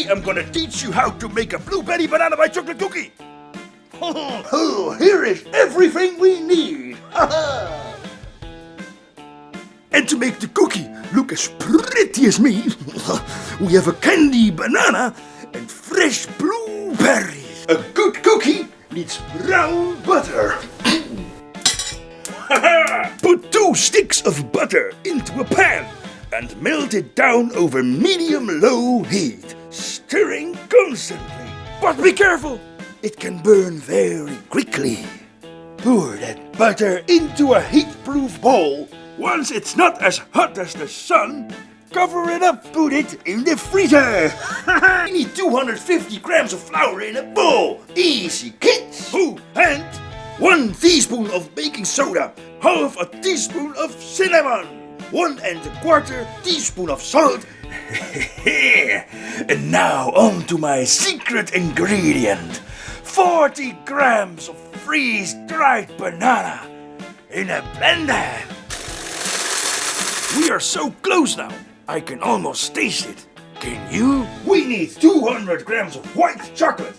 Today I'm gonna teach you how to make a blueberry banana white chocolate cookie. Oh, here is everything we need. And to make the cookie look as pretty as me, we have a candy banana and fresh blueberries. A good cookie needs brown butter. Put 2 sticks of butter into a pan and melt it down over medium-low heat, stirring constantly. But be careful, it can burn very quickly. Pour that butter into a heat-proof bowl. Once it's not as hot as the sun, cover it up, put it in the freezer. You need 250 grams of flour in a bowl. Easy, kids. Oh, and 1 teaspoon of baking soda, half a teaspoon of cinnamon, 1 1/4 teaspoon of salt. And now on to my secret ingredient. 40 grams of freeze-dried banana in a blender. We are so close now, I can almost taste it. Can you? We need 200 grams of white chocolate,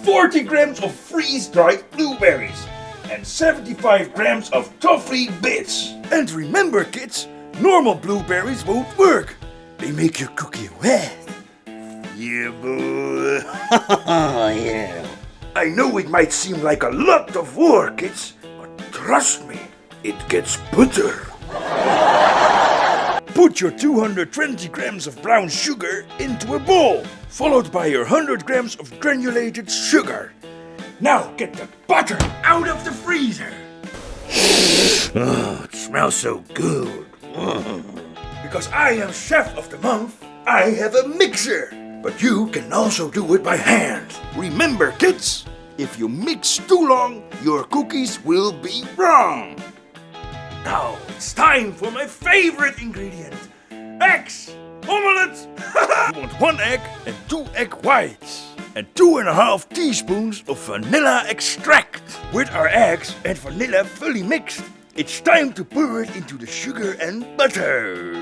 40 grams of freeze-dried blueberries, and 75 grams of toffee bits. And remember, kids, normal blueberries won't work. They make your cookie wet. Yeah, boy. Yeah. I know it might seem like a lot of work, kids, but trust me, it gets better. Put your 220 grams of brown sugar into a bowl, followed by your 100 grams of granulated sugar. Now get the butter out of the freezer. Oh, it smells so good. Because I am chef of the month, I have a mixer. But you can also do it by hand. Remember, kids, if you mix too long, your cookies will be wrong. Now it's time for my favorite ingredient, eggs. Omelette! You want 1 egg and 2 egg whites. And 2½ teaspoons of vanilla extract. With our eggs and vanilla fully mixed, it's time to pour it into the sugar and butter.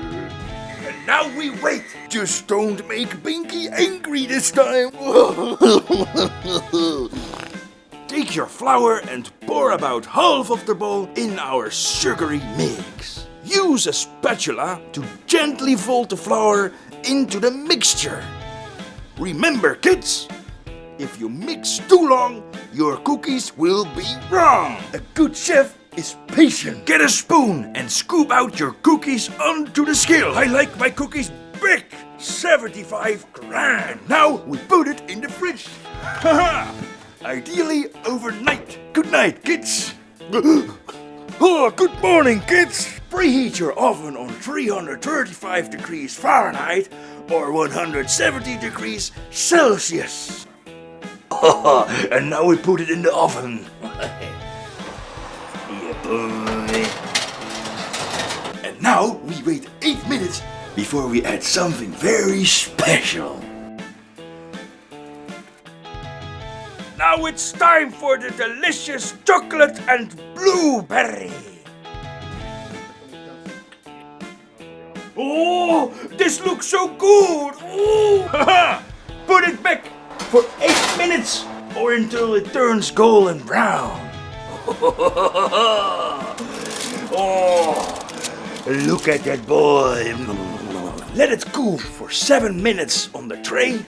And now we wait. Just don't make Binky angry this time. Take your flour and pour about half of the bowl in our sugary mix. Use a spatula to gently fold the flour into the mixture. Remember, kids, if you mix too long, your cookies will be wrong. A good chef is patient. Get a spoon and scoop out your cookies onto the scale. I like my cookies big, 75 grams. Now we put it in the fridge. Ideally overnight. Good night, kids. Oh, good morning, kids. Preheat your oven on 335 degrees Fahrenheit or 170 degrees Celsius. And now we put it in the oven. Yeah, boy. And now we wait 8 minutes before we add something very special. Now it's time for the delicious chocolate and blueberry. Oh, this looks so good. Oh. Put it back for 8 minutes or until it turns golden brown. Oh, look at that boy. Let it cool for 7 minutes on the tray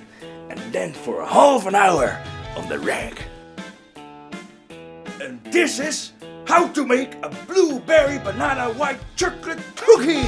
and then for half an hour on the rack. And this is how to make a blueberry banana white chocolate cookie.